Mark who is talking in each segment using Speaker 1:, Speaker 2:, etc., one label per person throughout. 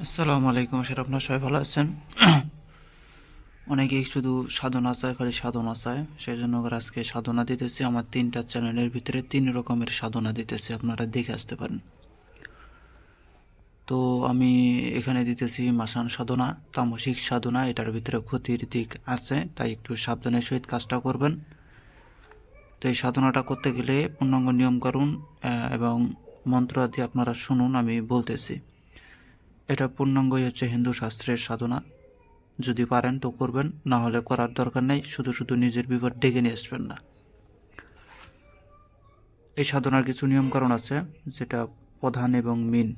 Speaker 1: আসসালামু আলাইকুম, আশা আপনার সবাই ভালো আছেন। অনেকেই শুধু সাধনা চায়, খালি সাধনা চায়, সেই জন্য করে আজকে সাধনা দিতেছি। আমার 3টা চ্যানেলের ভিতরে 3 রকমের সাধনা দিতেছি, আপনারা দেখে আসতে পারেন। তো আমি এখানে দিতেছি মাসান সাধনা, তামসিক সাধনা। এটার ভিতরে ক্ষতির দিক আছে, তাই একটু সাবধানের সহিত কাজটা করবেন। তো এই সাধনাটা করতে গেলে পূর্ণাঙ্গ নিয়মকানুন এবং মন্ত্র আদি আপনারা শুনুন, আমি বলতেছি। এটা পূর্ণাঙ্গই হচ্ছে হিন্দু শাস্ত্রের সাধনা। যদি পারেন তো করবেন, না হলে করার দরকার নেই। শুধু শুধু নিজের বিপদ ডেকে নিয়ে আসবেন না। এই সাধনার কিছু নিয়মকানুন আছে, যেটা প্রধান এবং মেন।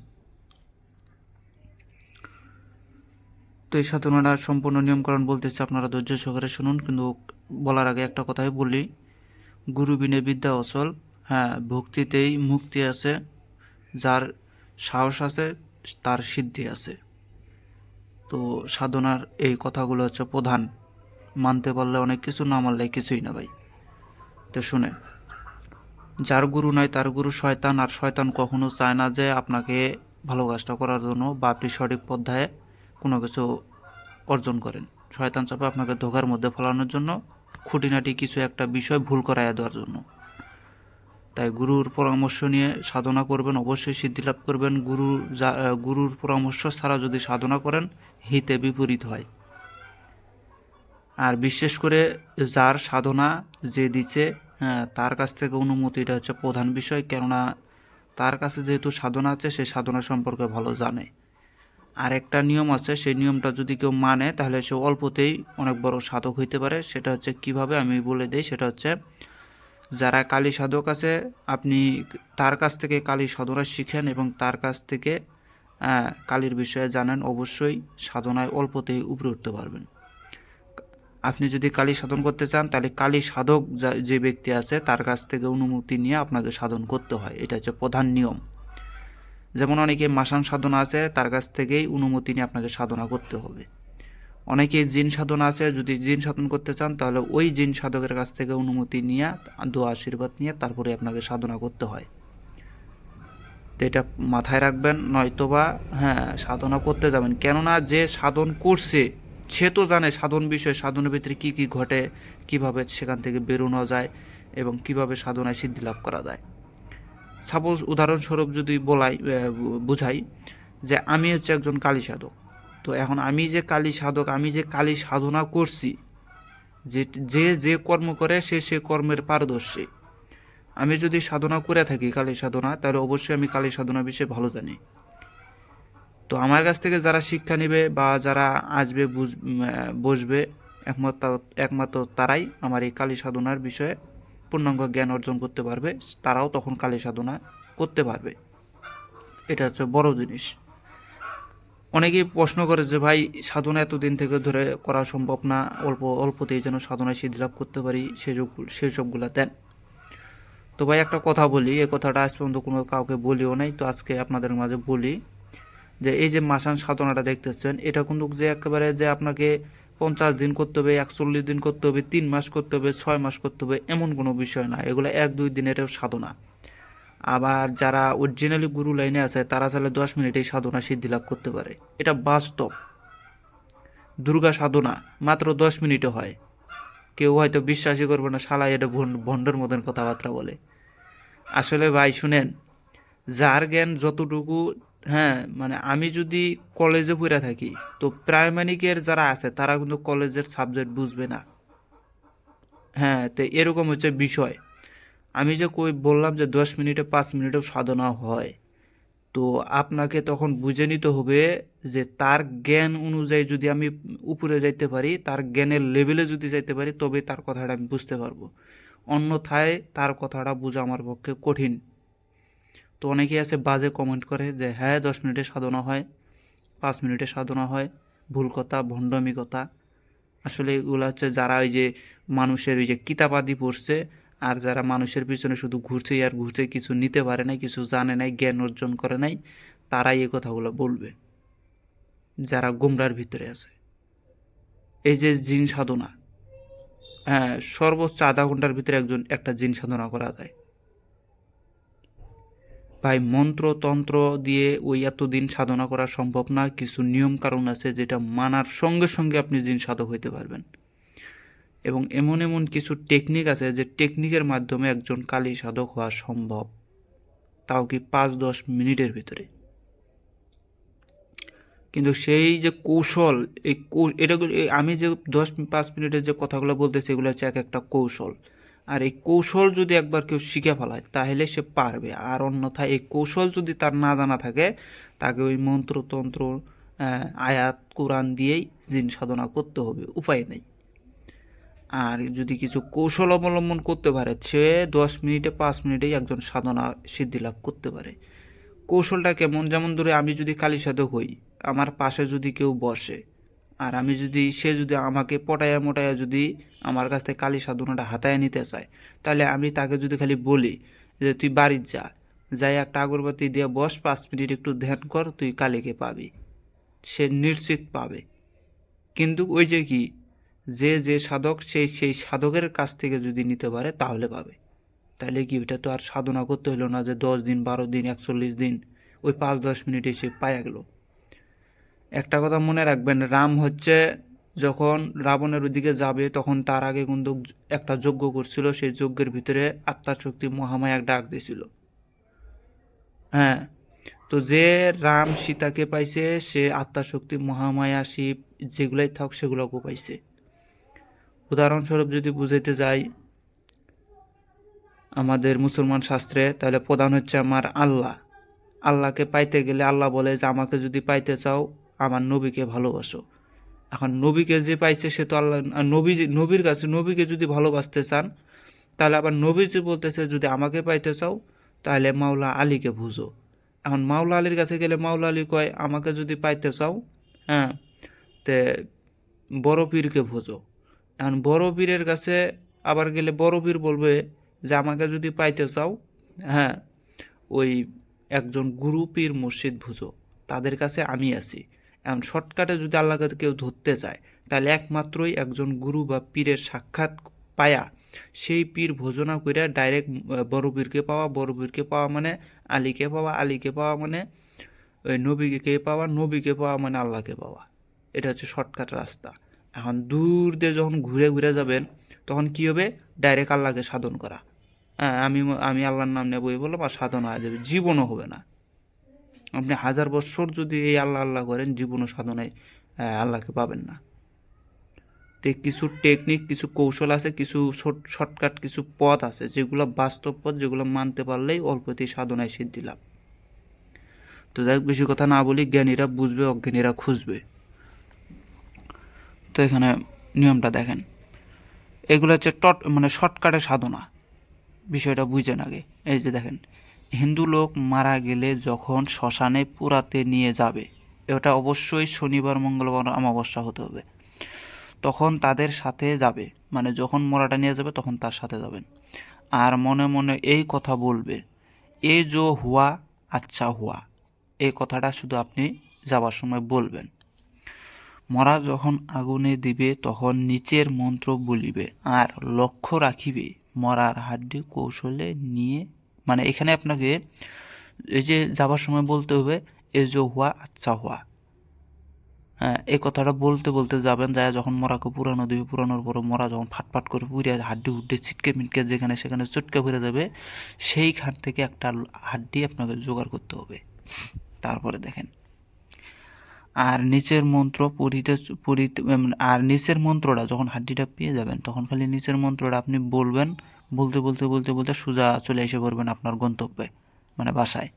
Speaker 1: তো এই সাধনার সম্পূর্ণ নিয়মকানুন বলতেছি, আপনারা ধৈর্য সহকারে শুনুন। কিন্তু বলার আগে একটা কথাই বলি, গুরু বিনে বিদ্যা অচল। হ্যাঁ, ভক্তিতেই মুক্তি আছে। যার সাহস আছে তার সিদ্ধি আছে। তো সাধনার এই কথাগুলো হচ্ছে প্রধান। মানতে পারলে অনেক কিছু, না মানলে কিছুই না ভাই। তো শুনেন, যার গুরু নয় তার গুরু শয়তান। আর শয়তান কখনো চায় না যে আপনাকে ভালো কাজটা করার জন্য বা আপনি সঠিক পন্থায় কোনো কিছু অর্জন করেন। শয়তান চাপে আপনাকে ধোকার মধ্যে ফেলানোর জন্য, খুঁটিনাটি কিছু একটা বিষয় ভুল করাইয়া দেওয়ার জন্য। তাই গুরুর পরামর্শ নিয়ে সাধনা করবেন, অবশ্যই সিদ্ধি লাভ করবেন। গুরুর পরামর্শ ছাড়া যদি সাধনা করেন, হিতে বিপরীত হয়। আর বিশেষ করে যার সাধনা যে দিচ্ছে, হ্যাঁ, তার কাছ থেকে অনুমতিটা হচ্ছে প্রধান বিষয়। কেননা তার কাছে যেহেতু সাধনা আছে, সে সাধনা সম্পর্কে ভালো জানে। আর একটা নিয়ম আছে, সেই নিয়মটা যদি কেউ মানে তাহলে সে অল্পতেই অনেক বড় সাধক হইতে পারে। সেটা হচ্ছে কিভাবে আমি বলে দিই। সেটা হচ্ছে, যারা কালী সাধক আছে, আপনি তার কাছ থেকে কালী সাধনা শিখেন এবং তার কাছ থেকে কালীর বিষয়ে জানেন, অবশ্যই সাধনায় অল্পতেই উপরে উঠতে পারবেন। আপনি যদি কালী সাধন করতে চান, তাহলে কালী সাধক যে ব্যক্তি আছে তার কাছ থেকে অনুমতি নিয়ে আপনাকে সাধন করতে হয়। এটা হচ্ছে প্রধান নিয়ম। যেমন অনেকে মাসান সাধনা আছে, তার কাছ থেকেই অনুমতি নিয়ে আপনাকে সাধনা করতে হবে। অনেকে জিন সাধনা আছে, যদি জিন সাধন করতে চান তাহলে ওই জিন সাধকের কাছ থেকে অনুমতি নিয়ে, দোয়া আশীর্বাদ নিয়ে তারপরে আপনাকে সাধনা করতে হয়। তো এটা মাথায় রাখবেন। নয়তোবা হ্যাঁ, সাধনা করতে যাবেন, কেননা যে সাধন করছে সে তো জানে সাধন বিষয়, সাধনের ভিতরে কী কী ঘটে, কিভাবে সেখান থেকে বেরোনো যায় এবং কিভাবে সাধনায় সিদ্ধি লাভ করা যায়। সাপোজ উদাহরণস্বরূপ যদি বুঝাই যে আমি হচ্ছে একজন কালী সাধক। তো এখন আমি যে কালী সাধক, আমি যে কালী সাধনা করছি, যে যে যে কর্ম করে সে কর্মের পারদর্শী। আমি যদি সাধনা করে থাকি কালী সাধনা, তাহলে অবশ্যই আমি কালী সাধনা বিষয়ে ভালো জানি। তো আমার কাছ থেকে যারা শিক্ষা নেবে বা যারা আসবে বসবে, একমাত্র একমাত্র তারাই আমার এই কালী সাধনার বিষয়ে পূর্ণাঙ্গ জ্ঞান অর্জন করতে পারবে। তারাও তখন কালী সাধনা করতে পারবে। এটা হচ্ছে বড় জিনিস। অনেকেই প্রশ্ন করে যে ভাই, সাধনা এতদিন থেকে ধরে করা সম্ভব না, অল্পতেই যেন সাধনায় সিদ্ধি লাভ করতে পারি, সেই সবগুলা দেন। তো ভাই একটা কথা বলি, এই কথাটা আজ পর্যন্ত কোনো কাউকে বলিও নাই, তো আজকে আপনাদের মাঝে বলি যে এই যে মাসান সাধনাটা দেখতেছেন, এটা কিন্তু যে একেবারে যে আপনাকে 50 দিন করতে হবে, 41 দিন করতে হবে, 3 মাস করতে হবে, 6 মাস করতে হবে, এমন কোনো বিষয় না। এগুলো 1-2 দিনের সাধনা। আবার যারা অরিজিনালি গুরু লাইনে আছে, তারা চাইলে 10 মিনিটেই সাধনা সিদ্ধি লাভ করতে পারে। এটা বাস্তব। দুর্গা সাধনা মাত্র 10 মিনিটে হয়। কেউ হয়তো বিশ্বাসই করবে না, শালা এটা ভণ্ডর মতন কথাবার্তা বলে। আসলে ভাই শুনেন, যার জ্ঞান যতটুকু, হ্যাঁ, মানে আমি যদি কলেজে পড়ে থাকি, তো প্রাইমারিকের যারা আছে তারা কিন্তু কলেজের সাবজেক্ট বুঝবে না। হ্যাঁ, তো এরকম হচ্ছে বিষয়। আমি যে বললাম যে 10 মিনিটে 5 মিনিটেও সাধনা হয়, তো আপনাকে তখন বুঝে নিতে হবে যে তার জ্ঞান অনুযায়ী যদি আমি উপরে যাইতে পারি, তার জ্ঞানের লেভেলে যদি যাইতে পারি, তবে তার কথাটা আমি বুঝতে পারবো। অন্যথায় তার কথাটা বোঝা আমার পক্ষে কঠিন। তো অনেকেই আছে বাজে কমেন্ট করে যে হ্যাঁ, 10 মিনিটে সাধনা হয়, 5 মিনিটে সাধনা হয়। ভুল কথা, ভণ্ডামি কথা। আসলে এগুলো হচ্ছে যারা ওই যে মানুষের ওই যে কিতাবাদি পড়ছে, আর যারা মানুষের পিছনে শুধু ঘুরছে আর ঘুরছে, কিছু নিতে পারে নাই, কিছু জানে নাই, জ্ঞান অর্জন করে নাই, তারাই এই কথাগুলো বলবে, যারা গোমরার ভিতরে আছে। এই যে জিন সাধনা, হ্যাঁ, সর্বোচ্চ আধা ঘন্টার ভিতরে একটা জিন সাধনা করা যায়। ভাই মন্ত্রতন্ত্র দিয়ে ওই এতদিন সাধনা করা সম্ভব না। কিছু নিয়ম কারণ আছে যেটা মানার সঙ্গে সঙ্গে আপনি জিন সাধক হইতে পারবেন, এবং এমন এমন কিছু টেকনিক আছে যে টেকনিকের মাধ্যমে একজন কালী সাধক হওয়া সম্ভব, তাও কি 5-10 মিনিটের ভিতরে। কিন্তু সেই যে কৌশল, এটা আমি যে 10-5 মিনিটের যে কথাগুলো বলতেছি এগুলো হচ্ছে এক একটা কৌশল। আর এই কৌশল যদি একবার কেউ শিখে ফেলায় তাহলে সে পারবে, আর অন্যথায় এই কৌশল যদি তার না জানা থাকে তাকে ওই মন্ত্রতন্ত্র আয়াত কোরআন দিয়েই জিন সাধনা করতে হবে, উপায় নেই। আর যদি কিছু কৌশল অবলম্বন করতে পারে সে 10 মিনিটে 5 মিনিটেই একজন সাধনা সিদ্ধি লাভ করতে পারে। কৌশলটা কেমন? যেমন ধরে আমি যদি কালী সাধক হই, আমার পাশে যদি কেউ বসে আর সে যদি আমাকে পটায়া মোটায়া যদি আমার কাছ থেকে কালী সাধনাটা হাতায় নিতে চায়, তাহলে আমি তাকে যদি খালি বলি যে তুই বাড়ির যাই একটা আগরবাতি দিয়ে বস, 5 মিনিট একটু ধ্যান কর, তুই কালীকে পাবি, সে নিশ্চিত পাবে। কিন্তু ওই যে কি, যে সাধক সেই সাধকের কাছ থেকে যদি নিতে পারে তাহলে পাবে। তাহলে কি ওইটা তো আর সাধনা করতে হলো না যে 10 দিন 12 দিন 41 দিন, ওই 5-10 মিনিটে সে পায়া গেল। একটা কথা মনে রাখবেন, রাম হচ্ছে যখন রাবণের ওদিকে যাবে তখন তার আগে কিন্তু একটা যজ্ঞ করছিল, সেই যজ্ঞের ভিতরে আত্মাশক্তি মহামায়া ডাক দিয়েছিল। হ্যাঁ, তো যে রাম সীতাকে পাইছে সে আত্মাশক্তি মহামায়া শিব যেগুলাই থাক সেগুলোকেও পাইছে। উদাহরণস্বরূপ যদি বুঝাইতে যাই আমাদের মুসলমান শাস্ত্রে, তাহলে প্রধান হচ্ছে আমার আল্লাহ। আল্লাহকে পাইতে গেলে আল্লাহ বলে যে আমাকে যদি পাইতে চাও আমার নবীকে ভালোবাসো। এখন নবীকে যে পাইছে সে তো আল্লাহ, নবীর কাছে নবীকে যদি ভালোবাসতে চান তাহলে আবার নবী যে বলতেছে যদি আমাকে পাইতে চাও তাহলে মাওলা আলীকে বুঝো। এখন মাওলা আলীর কাছে গেলে মাওলা আলী কয় আমাকে যদি পাইতে চাও, হ্যাঁ, তে বড় পীরকে ভোজো। এখন বড় পীরের কাছে আবার গেলে বড় পীর বলবে যে আমাকে যদি পাইতে চাও, হ্যাঁ, ওই একজন গুরু পীর মুর্শিদ ভুজো, তাদের কাছে আমি আছি। এখন শর্টকাটে যদি আল্লাহকে কেউ ধরতে চায় তাহলে একমাত্রই একজন গুরু বা পীরের সাক্ষাৎ পায়া সেই পীর ভোজনা করে ডাইরেক্ট বড় পীরকে পাওয়া মানে আলীকে পাওয়া, আলীকে পাওয়া মানে ওই নবীকে পাওয়া, নবীকে পাওয়া মানে আল্লাহকে পাওয়া। এটা হচ্ছে শর্টকাট রাস্তা। এখন দূর দিয়ে যখন ঘুরে ঘুরে যাবেন তখন কি হবে? ডাইরেক্ট আল্লাহকে সাধন করা। হ্যাঁ, আমি আল্লাহর নাম নেবই বললাম আর সাধন হয়ে যাবে, জীবনও হবে না। আপনি 1000 বছর যদি এই আল্লাহ আল্লাহ করেন জীবনও সাধনায় আল্লাহকে পাবেন না। তো কিছু টেকনিক, কিছু কৌশল আছে, কিছু শর্টকাট কিছু পথ আছে যেগুলো বাস্তব পথ, যেগুলো মানতে পারলেই অল্পতেই সাধনায় সিদ্ধি লাভ। তো যাই হোক, বেশি কথা না বলি, জ্ঞানীরা বুঝবে অজ্ঞানীরা খুঁজবে। তো এখানে নিয়মটা দেখেন, এগুলো হচ্ছে শর্টকাটে সাধনা, বিষয়টা বুঝেন আগে। এই যে দেখেন, হিন্দু লোক মারা গেলে যখন শ্মশানে পুরাতে নিয়ে যাবে, এটা অবশ্যই শনিবার মঙ্গলবার অমাবস্যা হতে হবে, তখন তাদের সাথে যাবে, মানে যখন মরাটা নিয়ে যাবে তখন তার সাথে যাবেন। আর মনে মনে এই কথা বলবে, এ যো হুয়া আচ্ছা হুয়া, এই কথাটা শুধু আপনি যাবার সময় বলবেন। মরা যখন আগুনে দিবে তখন নিচের মন্ত্র বলিবে আর লক্ষ্য রাখিবে মরার হাড্ডি কৌশলে নিয়ে, মানে এখানে আপনাকে এই যে যাবার সময় বলতে হবে এ যো হুয়া আচ্ছা হুয়া। হ্যাঁ, এই কথাটা বলতে বলতে যাবেন, যায় যখন মরাকে পুরানো দিবে, পুরানোর পরে মরা যখন ফাটফাট করে পুড়ে হাড্ডি হুড্ডি ছিটকে মিটকে যেখানে সেখানে চটকে ভরে যাবে, সেইখান থেকে একটা হাড্ডি আপনাকে জোগাড় করতে হবে। তারপরে দেখেন, আর নিচের মন্ত্র আর নিচের মন্ত্রটা যখন হাড্ডিটা পেয়ে যাবেন তখন খালি নিচের মন্ত্রটা আপনি বলবেন, বলতে বলতে বলতে বলতে সোজা চলে এসে পড়বেন আপনার গন্তব্যে, মানে বাসায়।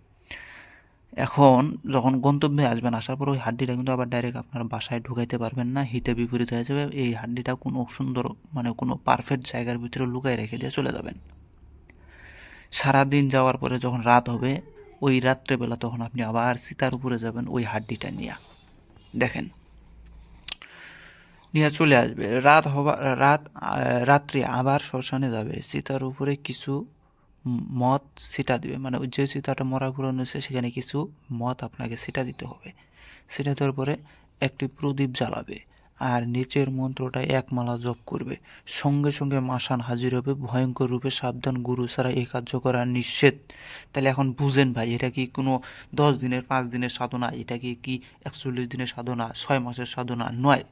Speaker 1: এখন যখন গন্তব্যে আসবেন, আসার পর ওই হাড্ডিটা কিন্তু আবার ডাইরেক্ট আপনার বাসায় ঢুকাইতে পারবেন না, হিতে বিপরীত হয়ে যাবে। এই হাড্ডিটা কোনো সুন্দর কোনো পারফেক্ট জায়গার ভিতরে লুকায় রেখে দিয়ে চলে যাবেন। সারাদিন যাওয়ার পরে যখন রাত হবে, ওই রাত্রেবেলা তখন আপনি আবার চিতার উপরে যাবেন ওই হাড্ডিটা নিয়ে। দেখেন, নিয়ে চলে আসবে, রাত্রি আবার শ্মশানে যাবে, চিতার উপরে কিছু মদ ছিটা দিবে, মানে যে চিতাটা মরা পুরানো হয়েছে সেখানে কিছু মদ আপনাকে ছিটা দিতে হবে। ছিটা দেওয়ার পরে একটি প্রদীপ জ্বালাবে, আর নিচের মন্ত্রটা এক মালা জপ করবে, সঙ্গে সঙ্গে মাসান হাজির হবে। ভয়ঙ্কর রূপে সাবধান, গুরু ছাড়া এই কার্য করা নিষেধ। তাহলে এখন বুঝেন ভাই, এটা কি কোনো 10 দিনের 5 দিনের সাধনা, এটা কি 41 দিনের সাধনা, 6 মাসের সাধনা নয়।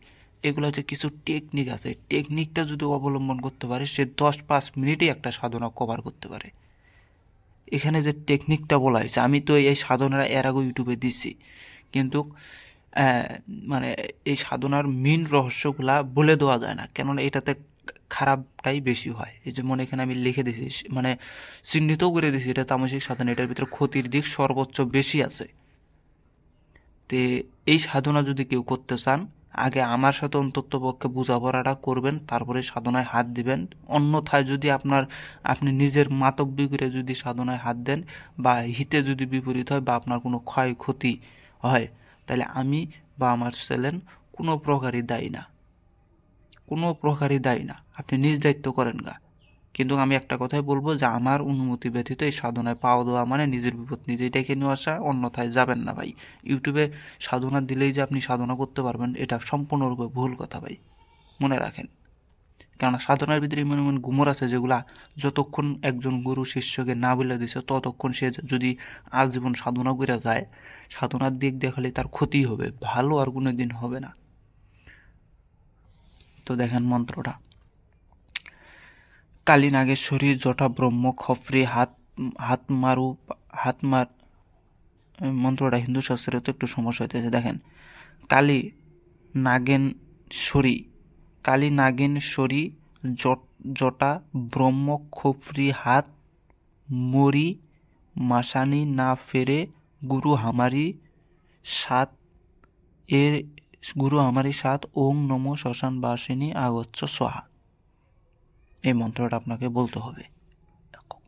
Speaker 1: এগুলো হচ্ছে কিছু টেকনিক আছে, টেকনিকটা যদি অবলম্বন করতে পারে সে 10-5 মিনিটেই একটা সাধনা কভার করতে পারে। এখানে যে টেকনিকটা বলা হয়েছে, আমি তো এই সাধনাটা এর আগে ইউটিউবে দিছি, কিন্তু মানে এই সাধনার মেন রহস্যগুলা বলে দেওয়া যায় না, কেননা এটাতে খারাপটাই বেশি হয়। এই যেমন এখানে আমি লিখে দিছি, মানে চিহ্নিতও করে দিছি, এটা তামসিক সাধনা, এটার ভিতরে ক্ষতির দিক সর্বোচ্চ বেশি আছে। তে এই সাধনা যদি কেউ করতে চান, আগে আমার সাথে অন্তত পক্ষে বোঝাপড়াটা করবেন, তারপরে সাধনায় হাত দিবেন। অন্যথায় যদি আপনি নিজের মাতব্বি করে যদি সাধনায় হাত দেন, বা হিতে যদি বিপরীত হয়, বা আপনার কোনো ক্ষয়ক্ষতি হয়, তাহলে আমি বা আমার চ্যানেল কোনো প্রকারই দায়ী না, কোনো প্রকারই দায়ী না। আপনি নিজ দায়িত্ব করেন গা। কিন্তু আমি একটা কথাই বলবো, যে আমার অনুমতি ব্যতীত এই সাধনায় পাওয়া দেওয়া মানে নিজের বিপদ নিজেই ডেকে নিয়ে আসা, অন্যথায় যাবেন না ভাই। ইউটিউবে সাধনা দিলেই যে আপনি সাধনা করতে পারবেন, এটা সম্পূর্ণরূপে ভুল কথা ভাই, মনে রাখেন। কেননা সাধনার ভিতরে এমন এমন গুমর আছে যেগুলা যতক্ষণ একজন গুরু শিষ্যকে না বলে দিছে, ততক্ষণ সে যদি আজীবন সাধনা করে যায়, সাধনার দিক দেখালে তার ক্ষতি হবে, ভালো আর কোনো দিন হবে না। তো দেখেন মন্ত্রটা: কালী নাগেশ্বরী জটা ব্রহ্ম খফরি হাত মারু হাত মার। মন্ত্রটা হিন্দু শাস্ত্রে তো একটু সমস্যা হইতেছে। দেখেন, কালী নাগেশ্বরী, কালী নাগেশ্বরী জটা ব্রহ্ম খফরি হাত মরি মাসানি না ফেরে গুরু হামারি সাত এর গুরু হামারি সাত ওং নমো শ্মশান বাসিনী আগচ্ছ সোহা। এই মন্ত্রটা আপনাকে বলতে হবে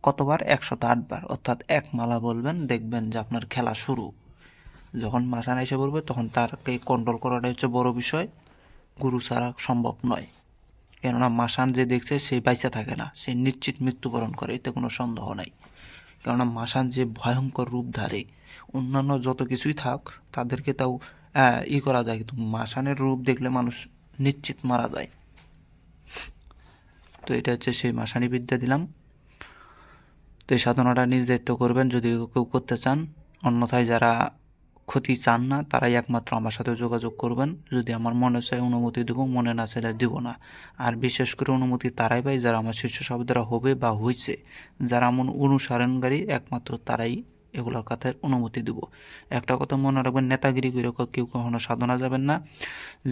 Speaker 1: কতবার? 108 বার, অর্থাৎ এক মালা বলবেন। দেখবেন যে আপনার খেলা শুরু। যখন মাসান এসে পড়বে, তখন তারকে কন্ট্রোল করাটাই হচ্ছে বড় বিষয়, গুরু ছাড়া সম্ভব নয়। কেননা মাসান যে দেখছে সে বাইচা থাকে না, সে নিশ্চিত মৃত্যুবরণ করে, এতে কোনো সন্দেহ নাই। কেননা মাসান যে ভয়ঙ্কর রূপ ধারে, অন্যান্য যত কিছুই থাক তাদেরকে তাও করা যায়, কিন্তু মাসানের রূপ দেখলে মানুষ নিশ্চিত মারা যায়। তো এটা হচ্ছে সেই মাসানি বিদ্যা দিলাম। তো এই সাধনাটা নিজ দায়িত্ব করবেন যদি কেউ করতে চান, অন্যথায় যারা ক্ষতি চান না তারাই একমাত্র আমার সাথে যোগাযোগ করবেন। যদি আমার মনে চায় অনুমতি দেবো, মনে না চাইলে দিব না। আর বিশেষ করে অনুমতি তারাই পাই যারা আমার শিষ্য সাধকরা হবে বা হয়েছে, যারা এমন অনুসরণকারী, একমাত্র তারাই এগুলো কথার অনুমতি দেব। একটা কথা মনে রাখবেন, নেতাগিরি করে কেউ কখনো সাধনা যাবেন না।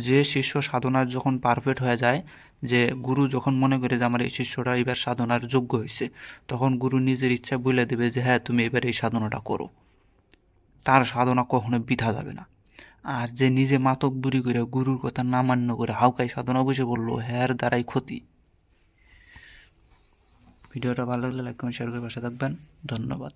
Speaker 1: যে শিষ্য সাধনার যখন পারফেক্ট হয়ে যায়, যে গুরু যখন মনে করে যে আমার এই শিষ্যটা এবার সাধনার যোগ্য হয়েছে, তখন গুরু নিজের ইচ্ছা বলে দেবে যে হ্যাঁ তুমি এবার এই সাধনাটা করো। তার সাধনা কখনো বৃথা যাবে না। আর যে নিজে মাতব্বরি করে গুরুর কথা না মান্য করে হাউকাই সাধনা বসে বললো, হ্যার দ্বারাই ক্ষতি। ভিডিওটা ভালো লাগলে লাইক কমেন্ট শেয়ার করে পাশে থাকবেন। ধন্যবাদ।